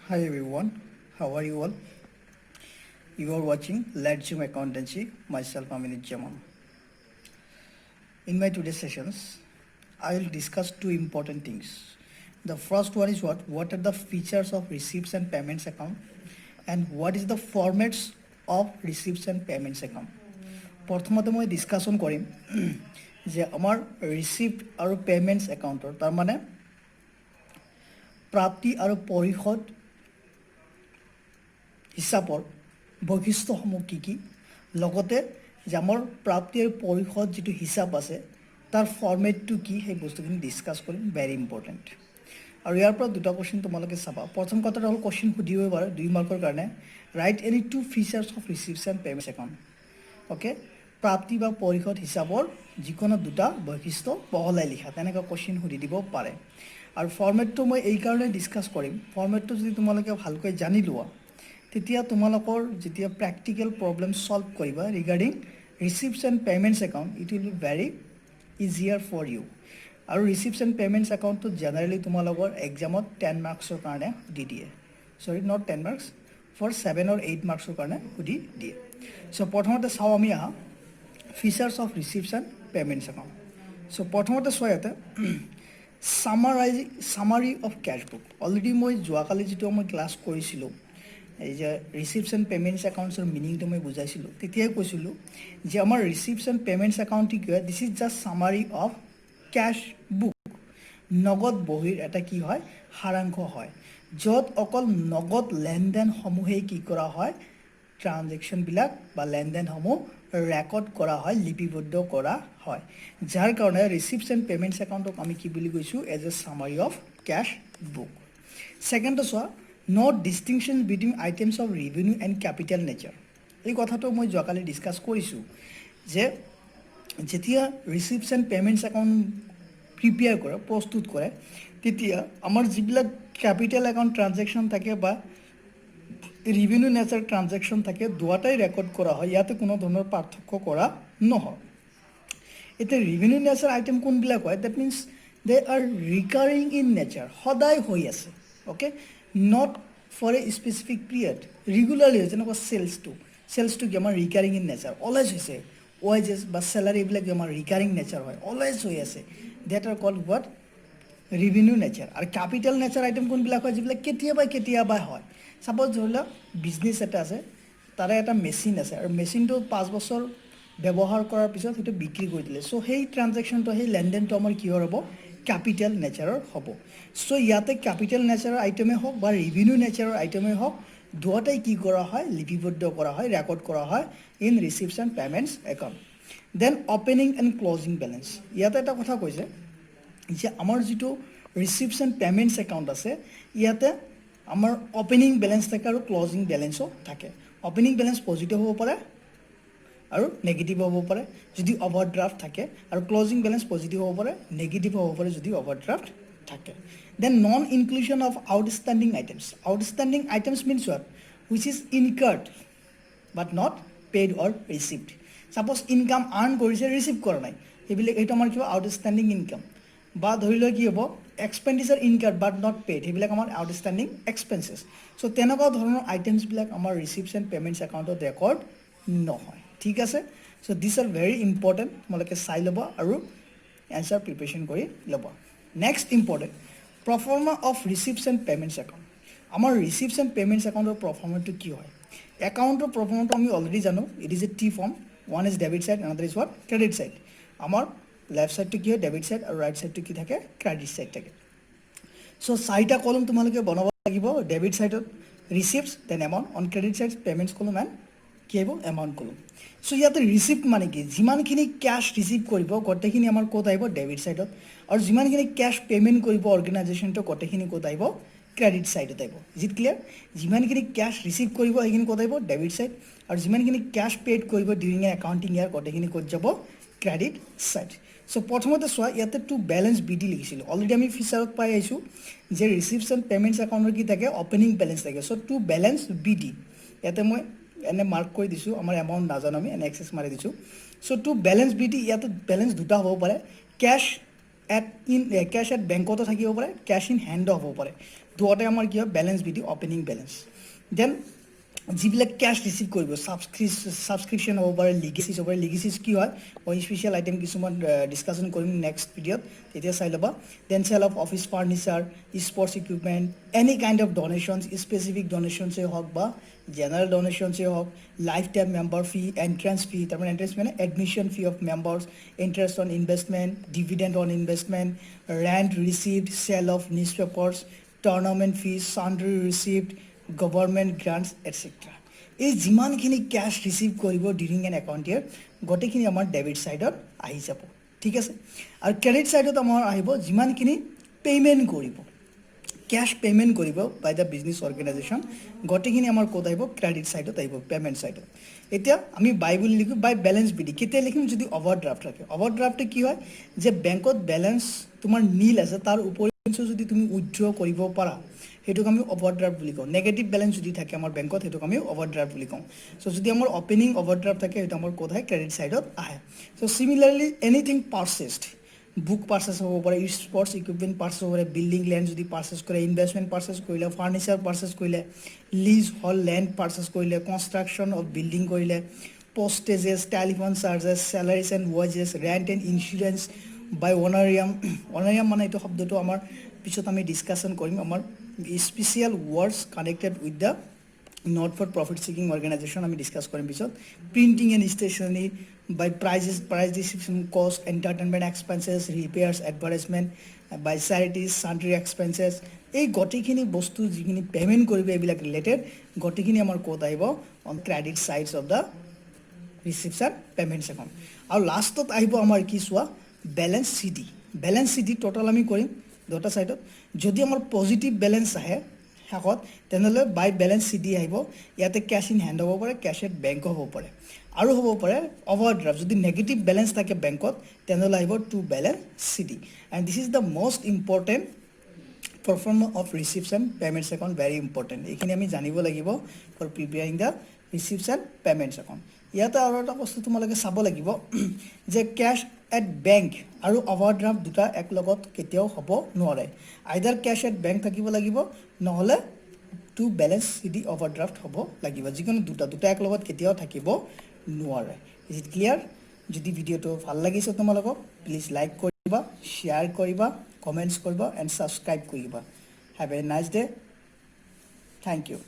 Hi everyone, how are you all? You are watching Let's Zoom Accountancy, myself Aminit Jaman. In my today's sessions, I will discuss two important things. The first one is what are the features of receipts and payments account and what is the formats of receipts and payments account. প্ৰথমতে মই discussion কৰিম যে আমাৰ receipt আৰু payments একাউণ্টৰ তাৰমানে প্ৰাপ্তি আৰু পৰিশোধ হিচাপৰ বৈশিষ্ট্যসমূহ কি লগতে যে আমাৰ প্ৰাপ্তি আৰু পৰিশোধ যিটো হিচাপ আছে তাৰ ফৰ্মেটটো কি সেই বস্তুখিনি ডিছকাছ কৰিম ভেৰি ইম্পৰ্টেণ্ট আৰু ইয়াৰ পৰা দুটা কুৱেশ্যন তোমালোকে চাবা প্ৰথম কথাটো হ'ল কুৱেশ্যন সুধিবই পাৰে 2 মাৰ্কৰ কাৰণে write any two features of receipts and payments account okay প্ৰাপ্তি বা পৰিশোধ হিচাপৰ যিকোনো দুটা বৈশিষ্ট্য বহলাই লিখা তেনেকুৱা কুৱেশ্যন সুধি দিব পাৰে আৰু ফৰ্মেটটো মই এই কাৰণে ডিছকাছ কৰিম ফৰ্মেটটো যদি তোমালোকে ভালকৈ জানি লোৱা তেতিয়া তোমালোকৰ যেতিয়া প্ৰেক্টিকেল প্ৰব্লেম সলভ কৰিবা regarding receipts and payments account it will be very easier for you আৰু ৰিচিপ্টছ এণ্ড পে'মেণ্টছ একাউণ্টটো জেনেৰেলি তোমালোকৰ এক্সামত 10 মাৰ্কছৰ কাৰণে সুধি দিয়ে sorry not 10 marks for 7 or 8 মাৰ্কছৰ কাৰণে সুধি দিয়ে চ' প্ৰথমতে চাওঁ আমি আহা features of receipts and payments account so' প্ৰথমতে চোৱা ইয়াতে summary of cash book already মই যোৱাকালি যিটো মই ক্লাছ কৰিছিলোঁ এই যে ৰিচিপ্টছ এণ্ড পে'মেণ্টছ একাউণ্টছৰ মিনিংটো মই বুজাইছিলোঁ তেতিয়াই কৈছিলোঁ যে আমাৰ ৰিচিপ্টছ এণ্ড পে'মেণ্টছ একাউণ্টটো কি হয় this is just summary of cash book নগদ বহীৰ এটা কি হয় সাৰাংশ হয় য'ত অকল নগদ লেনদেনসমূহেই কি কৰা হয় ট্ৰানজেকশ্যনবিলাক বা লেনদেনসমূহ ৰেকৰ্ড কৰা হয় লিপিবদ্ধ কৰা হয় যাৰ কাৰণে ৰিচিপ্টছ এণ্ড পে'মেণ্টছ একাউণ্টক আমি কি বুলি কৈছোঁ as a summary of cash book ছেকেণ্ডটো চোৱা not distinction between items of revenue and capital nature এই কথাটো মই যোৱাকালি ডিছকাছ কৰিছোঁ যে যেতিয়া receipts and payments account prepare কৰে প্ৰস্তুত কৰে তেতিয়া আমাৰ যিবিলাক কেপিটেল একাউণ্ট ট্ৰানজেকশ্যন থাকে বা ৰেভিনিউ নেচাৰ ট্ৰানজেকশ্যন থাকে দুয়োটাই ৰেকৰ্ড কৰা হয় ইয়াতে কোনো ধৰণৰ পাৰ্থক্য কৰা নহয় এতিয়া ৰেভিনিউ নেচাৰ আইটেম কোনবিলাক হয় that means they are recurring in nature সদায় হৈ আছে okay not for a specific period regularly হয় যেনেকুৱা চেলছটো কি আমাৰ ৰিকাৰিং ইন নেচাৰ অলৱেজ হৈছে ৱাইজেছ বা চেলাৰী এইবিলাক আমাৰ ৰিকাৰিং নেচাৰ হয় অলৱেজ হৈ আছে date R cold what revenue nature আৰু কেপিটেল নেচাৰ আইটেম কোনবিলাক হয় যিবিলাক কেতিয়াবা হয় ছাপ'জ ধৰি লওক বিজনেছ এটা আছে তাৰে এটা মেচিন আছে আৰু মেচিনটো 5 বছৰ ব্যৱহাৰ কৰাৰ পিছত সেইটো বিক্ৰী কৰি দিলে চ' সেই ট্ৰানজেকশ্যনটো সেই লেনদেনটো আমাৰ কিহৰ হ'ব কেপিটেল নেচাৰৰ হ'ব চ' ইয়াতে কেপিটেল নেচাৰৰ আইটেমেই হওক বা ৰেভিনিউ নেচাৰৰ আইটেমেই হওক দুয়োটাই কি কৰা হয় লিপিবদ্ধ কৰা হয় ৰেকৰ্ড কৰা হয় in receipts and payments account then opening and closing balance ইয়াতে এটা কথা কৈছে যে আমাৰ যিটো ৰিচিপ্টছ এণ্ড পে'মেণ্টছ একাউণ্ট আছে ইয়াতে আমাৰ অ'পেনিং বেলেঞ্চ থাকে আৰু ক্লজিং বেলেঞ্চো থাকে অ'পেনিং বেলেঞ্চ পজিটিভ হ'ব পাৰে আৰু নেগেটিভ হ'ব পাৰে যদি অভাৰড্ৰাফ্ট থাকে আৰু ক্লজিং বেলেঞ্চ পজিটিভ হ'ব পাৰে নেগেটিভ হ'ব পাৰে যদি অভাৰড্ৰাফ্ট থাকে then non inclusion of outstanding items means what which is incurred but not paid or received suppose income earn কৰিছে ৰিচিভ কৰা নাই সেইবিলাক এইটো আমাৰ কিবা আউটষ্টেণ্ডিং ইনকাম বা ধৰি লওক কি হ'ব expenditure incurred but not paid সেইবিলাক আমাৰ আউটষ্টেণ্ডিং এক্সপেঞ্চেছ চ' তেনেকুৱা ধৰণৰ আইটেমছবিলাক আমাৰ ৰিচিপ্টছ এণ্ড পে'মেণ্টছ একাউণ্টত ৰেকৰ্ড নহয় ঠিক আছে so' this are very important তোমালোকে চাই ল'বা আৰু এনচাৰ প্ৰিপেৰেশ্যন কৰি ল'বা next important proforma of receipts and payments account আমাৰ ৰিচিপ্টছ এণ্ড পে'মেণ্টছ একাউণ্টৰ প্ৰফৰ্মাটো কি হয় একাউণ্টৰ প্ৰফৰ্মাটো আমি অলৰেডি জানো it is a T form one is debit side another is what credit side আমাৰ লেফ্ট ছাইডটো কি হয় ডেবিট ছাইড আৰু ৰাইট ছাইডটো কি থাকে ক্ৰেডিট ছাইড থাকে চ' 4টা কলম তোমালোকে বনাব লাগিব ডেবিট ছাইডত receipts then amount on credit side payments column and কি আহিব এমাউণ্ট কলম চ' ইয়াতে ৰিচিপ্ট মানে কি যিমানখিনি কেছ ৰিচিভ কৰিব গোটেইখিনি আমাৰ ক'ত আহিব ডেবিট ছাইডত আৰু যিমানখিনি কেছ পে'মেণ্ট কৰিব অৰ্গেনাইজেশ্যনটো গোটেইখিনি ক'ত আহিব ক্ৰেডিট ছাইডত আহিব ইজ ইট ক্লিয়াৰ যিমানখিনি কেছ ৰিচিভ কৰিব সেইখিনি ক'ত আহিব ডেবিট ছাইড আৰু যিমানখিনি কেছ পে'ড কৰিব ডিউৰিং এ একাউণ্টিং ইয়াৰ গোটেইখিনি ক'ত যাব ক্ৰেডিট ছাইড চ' প্ৰথমতে চোৱা ইয়াতে টু বেলেঞ্চ বি ডি লিখিছিলোঁ অলৰেডি আমি ফিচাৰত পাই আহিছোঁ যে ৰিচিপ্টছ এণ্ড পে'মেণ্টছ একাউণ্টৰ কি থাকে অ'পেনিং বেলেঞ্চ থাকে চ' টু বেলেঞ্চ বি ডি ইয়াতে মই এনে মাৰ্ক কৰি দিছোঁ আমাৰ এমাউণ্ট নাজানো আমি এনে এক্সেছ মাৰি দিছোঁ চ' টু বেলেঞ্চ বি ডি ইয়াতে বেলেঞ্চ দুটা হ'ব পাৰে কেছ কেছ এট বেংকতো থাকিব পাৰে, কেছ ইন হেণ্ডো হ'ব পাৰে। দুয়োটাই আমাৰ কি হয় বেলেঞ্চ বিধি অপেনিং বেলেঞ্চ। দেন যিবিলাক কেছ ৰিচিভ কৰিব ছাবস্ক্ৰিপশ্যন হ'ব পাৰে, লিগেচিছ হ'ব পাৰে। লিগেচিছ কি হয় মই স্পেচিয়েল আইটেম কিছুমান ডিছকাশ্যন কৰিম নেক্সট ভিডিঅ'ত, তেতিয়া চাই ল'বা। Then sale of office furniture, sports equipment, any kind of donations, specific ডনেশ্যনছেই হওক বা জেনেৰেল ডনেশ্যনছেই হওক, life time member fee, entrance fee, তাৰমানে এণ্ট্ৰেঞ্চ মানে admission fee of members, interest on investment, dividend on investment, rent received, cell of newspapers, tournament fees, sundry received, government grants etcetera. এই যিমানখিনি cash receive কৰিব during an account year গোটেইখিনি আমাৰ debit ছাইডত আহি যাব, ঠিক আছে। আৰু ক্ৰেডিট ছাইডত আমাৰ আহিব যিমানখিনি পে'মেণ্ট কৰিব, কেছ পে'মেণ্ট কৰিব বাই দ্য বিজনেছ অৰ্গেনাইজেশ্যন, গোটেইখিনি আমাৰ ক'ত আহিব ক্ৰেডিট ছাইডত আহিব, পে'মেণ্ট ছাইডত। এতিয়া আমি বাই বুলি লিখোঁ, বাই বেলেঞ্চ বিধি কেতিয়া লিখিম যদি অভাৰড্ৰাফ্ট থাকে। অভাৰড্ৰাফ্টে কি হয় যে বেংকত বেলেঞ্চ তোমাৰ নীল আছে, তাৰ উপৰি যদি তুমি উইথড্ৰ কৰিব পাৰা সেইটোক আমি অভাৰড্ৰাফ্ট বুলি কওঁ। নেগেটিভ বেলেঞ্চ যদি থাকে আমাৰ বেংকত সেইটোক আমি অভাৰড্ৰাফ্ট বুলি কওঁ। চ' যদি আমাৰ অপেনিং অভাৰড্ৰাফ্ট থাকে সেইটো আমাৰ ক'ত আহে ক্ৰেডিট ছাইডত আহে। So' similarly anything purchased, book purchase হ'ব পাৰে, স্পৰ্টছ ইকুইপমেণ্ট পাৰ্চেছ হ'ব পাৰে, বিল্ডিং লেণ্ড যদি পাৰ্চেছ কৰে, ইনভেষ্টমেণ্ট পাৰ্চেছ কৰিলে, ফাৰ্নিচাৰ পাৰ্চেছ কৰিলে, লিজ হল লেণ্ড পাৰ্চেছ কৰিলে, কনষ্ট্ৰাকশ্যন অফ বিল্ডিং কৰিলে, postages, telephone charges, salaries and wages, rent and insurance by honorarium. Honorarium মানে এইটো শব্দটো আমাৰ পিছত আমি ডিছকাশ্যন কৰিম। আমাৰ special words connected with the not for profit seeking organisation আমি ডিছকাছ কৰিম পিছত। Printing and stationery by prize distribution cost, entertainment expenses, repairs, advertisement by charities, sundry expenses. এই গোটেইখিনি বস্তু যিখিনি পে'মেণ্ট কৰিব এইবিলাক ৰিলেটেড গোটেইখিনি আমাৰ ক'ত আহিব on credit sides of the reception payments account. আৰু লাষ্টত আহিব আমাৰ কি চোৱা balance c D. Balance c D total আমি কৰিম দুটা ছাইডত। যদি আমাৰ পজিটিভ বেলেঞ্চ আহে শেষত তেনেহ'লে বাই বেলেঞ্চ চি ডি আহিব। ইয়াতে কেছ ইন হেণ্ড হ'ব পাৰে, কেছ এট বেংক হ'ব পাৰে, আৰু হ'ব পাৰে অভাৰড্ৰাফ্ট। যদি নেগেটিভ বেলেঞ্চ থাকে বেংকত তেনেহ'লে আহিব to balance c d. And this is the most important performance of reception payments account, very important. এইখিনি আমি জানিব লাগিব for preparing the reception payments account. ইয়াতে আৰু এটা বস্তু তোমালোকে চাব লাগিব যে কেছ এট বেংক আৰু অভাৰড্ৰাফ্ট দুটা এক লগত কেতিয়াও হ'ব নোৱাৰে। আইদাৰ কেছ এট বেংক থাকিব লাগিব নহ'লে to balance c d overdraft হ'ব লাগিব। যিকোনো দুটা এক লগত কেতিয়াও থাকিব নোৱাৰে। Is it clear? যদি ভিডিঅ'টো ভাল লাগিছে তোমালোকক প্লিজ লাইক কৰিবা, শ্বেয়াৰ কৰিবা, কমেণ্টছ কৰিবা এণ্ড ছাবস্ক্ৰাইব কৰিবা। Have a nice day. Thank U.